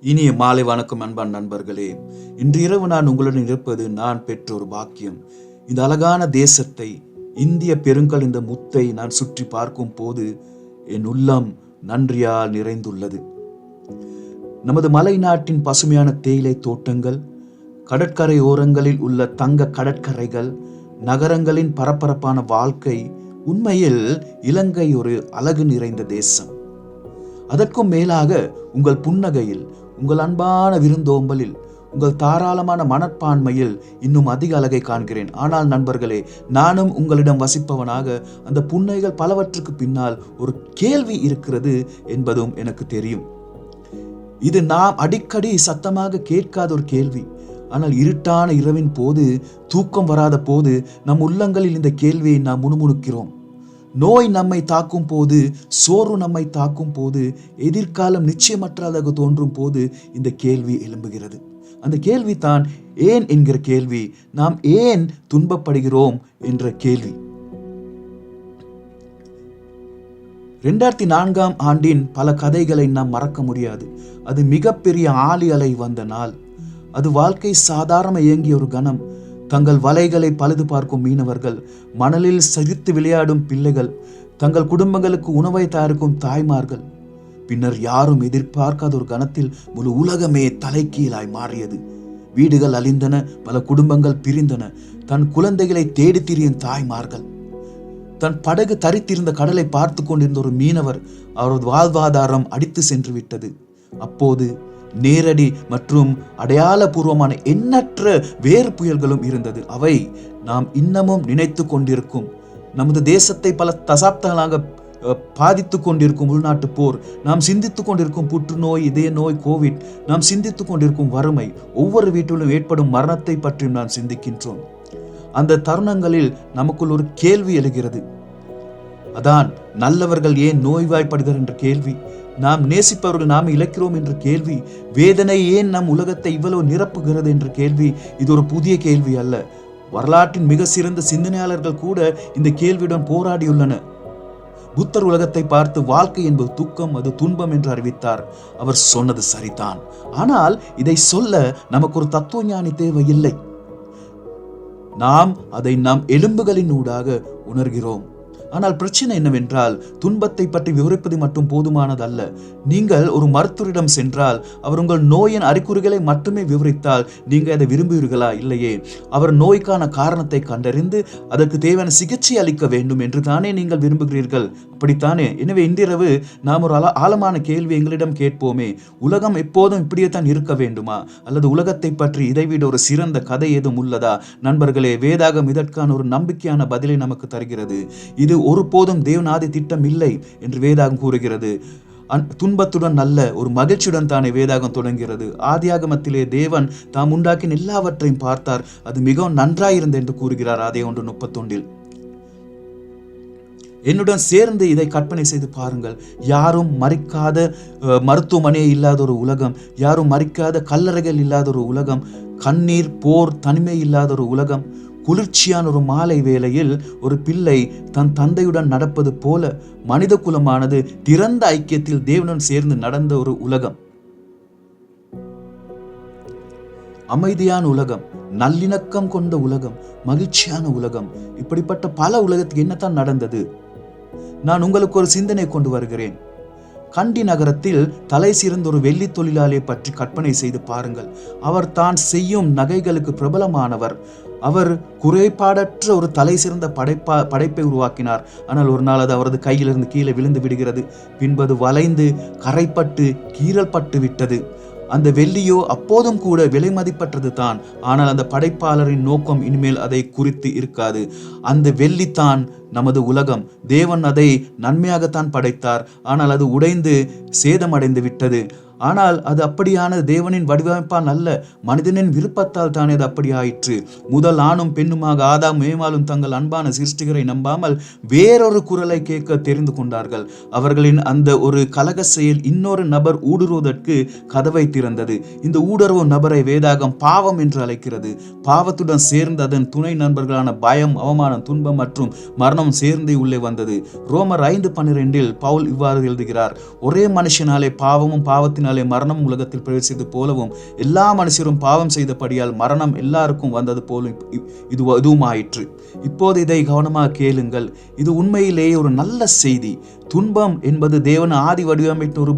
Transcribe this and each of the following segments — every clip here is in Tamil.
இனிய மாலை வணக்கம் அன்பான் நண்பர்களே. இன்று இரவு நான் உங்களுடன் இருப்பது நான் பெற்ற ஒரு பாக்கியம். இந்த அழகான தேசத்தை, இந்திய பெருங்கல் இந்த முத்தை நான் சுற்றி பார்க்கும் போது என் உள்ளம் நன்றியால் நிறைந்துள்ளது. நமது மலை நாட்டின் பசுமையான தேயிலை தோட்டங்கள், கடற்கரை ஓரங்களில் உள்ள தங்க கடற்கரைகள், நகரங்களின் பரபரப்பான வாழ்க்கை, உண்மையில் இலங்கை ஒரு அழகு நிறைந்த தேசம். அதற்கும் மேலாக உங்கள் புன்னகையில், உங்கள் அன்பான விருந்தோம்பலில், உங்கள் தாராளமான மனப்பான்மையில் இன்னும் அதிக அழகை காண்கிறேன். ஆனால் நண்பர்களே, நானும் உங்களிடம் வசிப்பவனாக அந்த புன்னகைகள் பலவற்றுக்கு பின்னால் ஒரு கேள்வி இருக்கிறது என்பதும் எனக்கு தெரியும். இது நாம் அடிக்கடி சத்தமாக கேட்காத ஒரு கேள்வி. ஆனால் இருட்டான இரவின் போது, தூக்கம் வராத போது நம் உள்ளங்களில் இந்த கேள்வியை நாம் முணுமுணுக்கிறோம். நோய் நம்மை தாக்கும் போது, சோர்வு நம்மை தாக்கும் போது, எதிர்காலம் நிச்சயமற்றதாக தோன்றும் போது இந்த கேள்வி எழும்புகிறது. அந்த கேள்வி தான் ஏன் என்கிற கேள்வி. நாம் ஏன் துன்பப்படுகிறோம் என்ற கேள்வி. 2004ஆம் ஆண்டின் பல கதைகளை நாம் மறக்க முடியாது. அது மிகப்பெரிய ஆழி அலை வந்த நாள். அது வாழ்க்கை சாதாரண இயங்கிய ஒரு கணம். தங்கள் வலைகளை பழுது பார்க்கும் மீனவர்கள், மணலில் சரித்து விளையாடும் பிள்ளைகள், தங்கள் குடும்பங்களுக்கு உணவை தயாரிக்கும் தாய்மார்கள். பின்னர் யாரும் எதிர்பார்க்காத ஒரு கணத்தில் முழு உலகமே தலைகீழாய் மாறியது. வீடுகள் அழிந்தன, பல குடும்பங்கள் பிரிந்தன. தன் குழந்தைகளை தேடி திரியும் தாய்மார்கள், தன் படகு தரித்திருந்த கடலை பார்த்து கொண்டிருந்த ஒரு மீனவர், அவரது வாழ்வாதாரம் அடித்து சென்று விட்டது. அப்போது நேரடி மற்றும் அடையாளபூர்வமான எண்ணற்ற வேறு புயல்களும் இருந்தது. அவை நாம் இன்னமும் நினைத்து கொண்டிருக்கும், நமது தேசத்தை பல தசாப்தங்களாக பாதித்து கொண்டிருக்கும் உள்நாட்டு போர், நாம் சிந்தித்து கொண்டிருக்கும் புற்றுநோய், இதய நோய், கோவிட், நாம் சிந்தித்து கொண்டிருக்கும் வறுமை, ஒவ்வொரு வீட்டிலும் ஏற்படும் மரணத்தை பற்றியும் நாம் சிந்திக்கின்றோம். அந்த தருணங்களில் நமக்குள் ஒரு கேள்வி எழுகிறது. அதான் நல்லவர்கள் ஏன் நோய்வாய்ப்படுகிறார் என்ற கேள்வி, நாம் நேசிப்பவர்கள் நாம் இழக்கிறோம் என்ற கேள்வி, வேதனை ஏன் நம் உலகத்தை இவ்வளவு நிரப்புகிறது என்ற கேள்வி. இது ஒரு புதிய கேள்வி அல்ல. வரலாற்றின் மிக சிறந்த சிந்தனையாளர்கள் கூட இந்த கேள்வியுடன் போராடியுள்ளனர். புத்தர் உலகத்தை பார்த்து வாழ்க்கை என்பது துக்கம், அது துன்பம் என்று அறிவித்தார். அவர் சொன்னது சரிதான். ஆனால் இதை சொல்ல நமக்கு ஒரு தத்துவ ஞானி தேவையில்லை. நாம் அதை நம் எலும்புகளின் ஊடாக உணர்கிறோம். ஆனால் பிரச்சனை என்னவென்றால், துன்பத்தை பற்றி விவரிப்பது மட்டும் போதுமானதல்ல. நீங்கள் ஒரு மருத்துவரிடம் சென்றால் அவர் உங்கள் நோயின் அறிகுறிகளை மட்டுமே விவரித்தால் நீங்கள் அதை விரும்புவீர்களா? இல்லையே. அவர் நோய்க்கான காரணத்தை கண்டறிந்து அதற்கு தேவையான சிகிச்சை அளிக்க வேண்டும் என்று தானே நீங்கள் விரும்புகிறீர்கள். அப்படித்தானே? எனவே இன்றிரவு நாம் ஒரு ஆழமான கேள்வி எங்களிடம் கேட்போமே. உலகம் எப்போதும் இப்படியே தான் இருக்க வேண்டுமா? அல்லது உலகத்தை பற்றி இதைவிட ஒரு சிறந்த கதை ஏதும் உள்ளதா? நண்பர்களே, வேதாகம் இதற்கான ஒரு நம்பிக்கையான பதிலை நமக்கு தருகிறது. இது ஒருபோதும் தேவனாதி திட்டம் இல்லை என்று வேதாகம் கூறுகிறது. துன்பத்துடன் அல்ல, ஒரு மகிழ்ச்சியுடன் தானே வேதாகம் தொடங்குகிறது. ஆதியாகமத்திலே தேவன் தாம் உண்டாக்கின எல்லாவற்றையும் பார்த்தார், அது மிகவும் நன்றாயிருந்தது என்று கூறுகிறார் ஆதியாகமம் 1:31. என்னுடன் சேர்ந்து இதை கற்பனை செய்து பாருங்கள். யாரும் மறிக்காத மருத்துவமனையே இல்லாத ஒரு உலகம், யாரும் மறிக்காத கல்லறைகள் இல்லாத ஒரு உலகம், கண்ணீர், போர், தனிமை இல்லாத ஒரு உலகம், குளிர்ச்சியான ஒரு மாலை வேளையில் ஒரு பிள்ளை தன் தந்தையுடன் நடப்பது போல மனித குலமானது திறந்த ஐக்கியத்தில் தேவனுடன் சேர்ந்து நடந்த ஒரு உலகம். அமைதியான உலகம், நல்லிணக்கம் கொண்ட உலகம், மகிழ்ச்சியான உலகம். இப்படிப்பட்ட பல உலகத்துக்கு என்னத்தான் நடந்தது? நான் உங்களுக்கு ஒரு சிந்தனை கொண்டு வருகிறேன். கண்டி நகரத்தில் தலை சிறந்த ஒரு வெள்ளி தொழிலாளியை பற்றி கற்பனை செய்து பாருங்கள். அவர் தான் செய்யும் நகைகளுக்கு பிரபலமானவர். அவர் குறைபாடற்ற ஒரு தலை சிறந்த படைப்பை உருவாக்கினார். ஆனால் ஒரு நாள் அது அவரது கையிலிருந்து கீழே விழுந்து விடுகிறது. பின்பது வளைந்து கரைப்பட்டு கீறல் பட்டு விட்டது. அந்த வெள்ளியோ அப்போதும் கூட விலை மதிப்பற்றது தான். ஆனால் அந்த படைப்பாளரின் நோக்கம் இனிமேல் அதை குறித்து இருக்காது. அந்த வெள்ளித்தான் நமது உலகம். தேவன் அதை நன்மையாகத்தான் படைத்தார். ஆனால் அது உடைந்து சேதமடைந்து விட்டது. ஆனால் அது அப்படியான தேவனின் வடிவமைப்பால் அல்ல, மனிதனின் விருப்பத்தால் தானே அது அப்படி ஆயிற்று. முதல் ஆணும் பெண்ணுமாக ஆதாம் ஏவாளும் தங்கள் அன்பான சிருஷ்டிகரை நம்பாமல் வேறொரு குரலை கேட்க தெரிந்து கொண்டார்கள். அவர்களின் அந்த ஒரு கலக செயல் இன்னொரு நபர் ஊடுருவதற்கு கதவை திறந்தது. இந்த ஊடுருவும் நபரை வேதாகம் பாவம் என்று அழைக்கிறது. பாவத்துடன் சேர்ந்து அதன் துணை நண்பர்களான பயம், அவமானம், துன்பம் மற்றும் மரணம் சேர்ந்தே உள்ளே வந்தது. ரோமர் 5:12 பவுல் இவ்வாறு எழுதுகிறார்: ஒரே மனுஷனாலே பாவமும் பாவத்தின் பாவத்தினாலே மரணம் உலகத்தில் பிரவேசித்தது போலவும் எல்லா மனுஷரும் பாவம் செய்தபடியால் மரணம் எல்லாருக்கும் வந்தது போலும் இதுவும் ஆயிற்று. இப்போது இதை கவனமாக கேளுங்கள். இது உண்மையிலேயே ஒரு நல்ல செய்தி. துன்பம் என்பது தேவன் ஆதி வடிவமைத்த ஒரு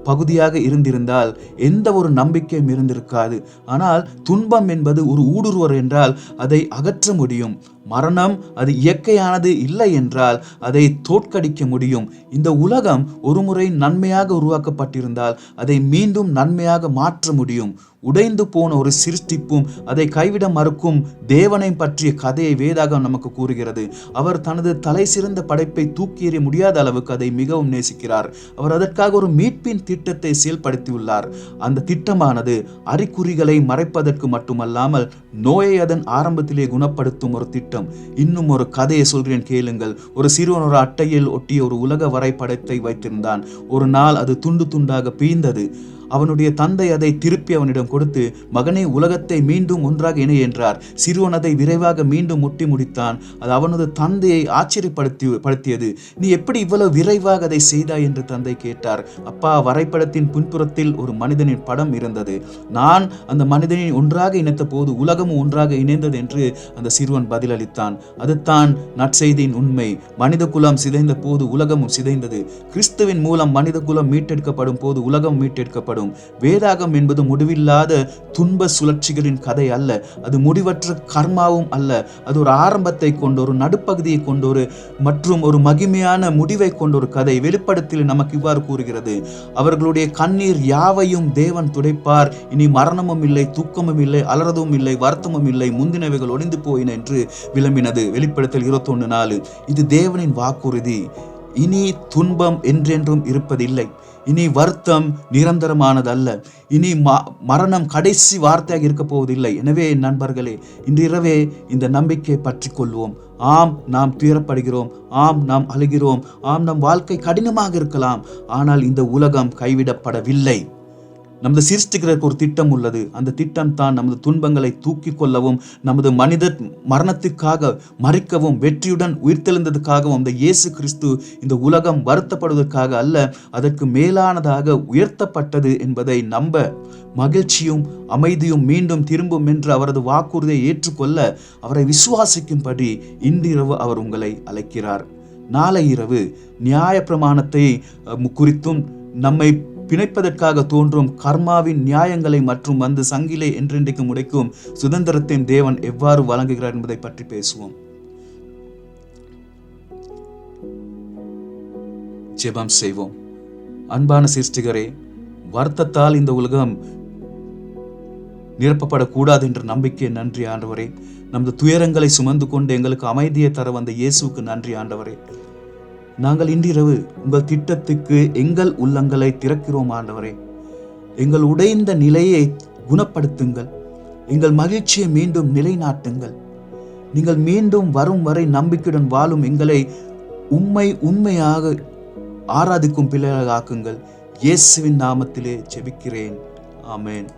பகுதியாக இருந்திருந்தால் எந்த ஒரு நம்பிக்கையும் இருந்திருக்காது. ஆனால் துன்பம் என்பது ஒரு ஊடுருவர் என்றால் அதை அகற்ற முடியும். மரணம் அது இயற்கையானது இல்லை என்றால் அதை தோற்கடிக்க முடியும். இந்த உலகம் ஒரு முறை நன்மையாக உருவாக்கப்பட்டிருந்தால் அதை மீண்டும் நன்மையாக மாற்ற முடியும். உடைந்து போன ஒரு சிருஷ்டிப்பும் அதை கைவிட மறுக்கும் தேவனை பற்றிய கதையை வேதாகம் நமக்கு கூறுகிறது. அவர் தனது தலை சிறந்த படைப்பை தூக்கி எறிய முடியாத அளவுக்கு அதை மிகவும் நேசிக்கிறார். அவர் அதற்காக ஒரு மீட்பின் திட்டத்தை செயல்படுத்தியுள்ளார். அந்த திட்டமானது அறிகுறிகளை மறைப்பதற்கு மட்டுமல்லாமல் நோயை அதன் ஆரம்பத்திலே குணப்படுத்தும் ஒரு திட்டம். இன்னும் ஒரு கதையை சொல்கிறேன், கேளுங்கள். ஒரு சிறுவன் ஒரு அட்டையில் ஒட்டிய ஒரு உலக வரைபடத்தை வைத்திருந்தான். ஒரு நாள் அது துண்டு துண்டாக பிய்ந்தது. அவனுடைய தந்தை அதை திருப்பி அவனிடம் கொடுத்து, மகனே, உலகத்தை மீண்டும் ஒன்றாக இணை என்றார். சிறுவன் அதை விரைவாக மீண்டும் முட்டி முடித்தான். அது அவனது தந்தையை ஆச்சரியப்படுத்தியது. நீ எப்படி இவ்வளவு விரைவாக அதை செய்தாய் என்று தந்தை கேட்டார். அப்பா, வரைபடத்தின் பின்புறத்தில் ஒரு மனிதனின் படம் இருந்தது. நான் அந்த மனிதனை ஒன்றாக இணைத்த போது உலகமும் ஒன்றாக இணைந்தது என்று அந்த சிறுவன் பதிலளித்தான். அதுதான் நற்செய்தியின் உண்மை. மனித குலம் சிதைந்த போது உலகமும் சிதைந்தது. கிறிஸ்துவின் மூலம் மனித குலம் மீட்டெடுக்கப்படும் போது உலகம் மீட்டெடுக்கப்படும். வேதாகம் என்பது முடிவில்லாத துன்ப சுழற்சிகளின் கதை அல்ல. அது முடிவற்ற கர்மாவும் அல்ல. அது ஒரு ஆரம்பத்தை கொண்ட, ஒரு நடுப்பகுதியை கொண்டொரு மற்றும் ஒரு மகிமையான முடிவை கொண்ட ஒரு கதை. வெளிப்படுத்தல் நமக்கு இவ்வாறு கூறுகிறது, அவர்களுடைய கண்ணீர் யாவையும் தேவன் துடைப்பார். இனி மரணமும் இல்லை, தூக்கமும் இல்லை, அலறதும் இல்லை, வருத்தமும் இல்லை, முந்தினவைகள் ஒளிந்து போயின என்று விளம்பினது. வெளிப்படுத்தல் 21:4. இது தேவனின் வாக்குறுதி. இனி துன்பம் என்றென்றும் இருப்பதில்லை. இனி வருத்தம் நிரந்தரமானதல்ல. இனி மரணம் கடைசி வார்த்தையாக இருக்க போவதில்லை. எனவே நண்பர்களே, இன்றிரவே இந்த நம்பிக்கையை பற்றி கொள்வோம். ஆம், நாம் துயரப்படுகிறோம். ஆம், நாம் அழுகிறோம். ஆம், நம் வாழ்க்கை கடினமாக இருக்கலாம். ஆனால் இந்த உலகம் கைவிடப்படவில்லை. நமது சிருஷ்டிக்கிறதுக்கு ஒரு திட்டம் உள்ளது. அந்த திட்டம் தான் நமது துன்பங்களை தூக்கி கொள்ளவும், நமது மனித மரணத்துக்காக மறிக்கவும், வெற்றியுடன் உயிர்த்தெழுந்ததுக்காகவும் அந்த இயேசு கிறிஸ்து இந்த உலகம் வருத்தப்படுவதற்காக அல்ல, அதற்கு மேலானதாக உயர்த்தப்பட்டது என்பதை நம்ப மகிழ்ச்சியும் அமைதியும் மீண்டும் திரும்பும் என்று அவரது வாக்குறுதியை ஏற்றுக்கொள்ள அவரை விசுவாசிக்கும்படி இன்றிரவு அவர் உங்களை அழைக்கிறார். நாளை இரவு நியாயப்பிரமாணத்தை குறித்தும் நம்மை பிணைப்பதற்காக தோன்றும் கர்மாவின் நியாயங்களை மற்றும் வந்து சங்கிலே என்றென்றைக்கு முடைக்கும் சுதந்திரத்தின் தேவன் எவ்வாறு வழங்குகிறார் என்பதை பற்றி பேசுவோம். ஜெபம் செய்வோம். அன்பான சிருஷ்டிகரே, வருத்தத்தால் இந்த உலகம் நிரப்பப்படக்கூடாது என்ற நம்பிக்கை நன்றி ஆண்டவரே. நமது துயரங்களை சுமந்து கொண்டு எங்களுக்கு அமைதியை தர வந்த இயேசுவுக்கு நன்றி ஆண்டவரே. நாங்கள் இன்றிரவு உங்கள் திட்டத்துக்கு எங்கள் உள்ளங்களை திறக்கிறோம் ஆண்டவரே. எங்கள் உடைந்த நிலையை குணப்படுத்துங்கள். எங்கள் மகிழ்ச்சியை மீண்டும் நிலைநாட்டுங்கள். நீங்கள் மீண்டும் வரும் வரை நம்பிக்கையுடன் வாழும் எங்களை உண்மையாக ஆராதிக்கும் பிள்ளைகளாக்குங்கள். இயேசுவின் நாமத்திலே ஜெபிக்கிறேன். ஆமென்.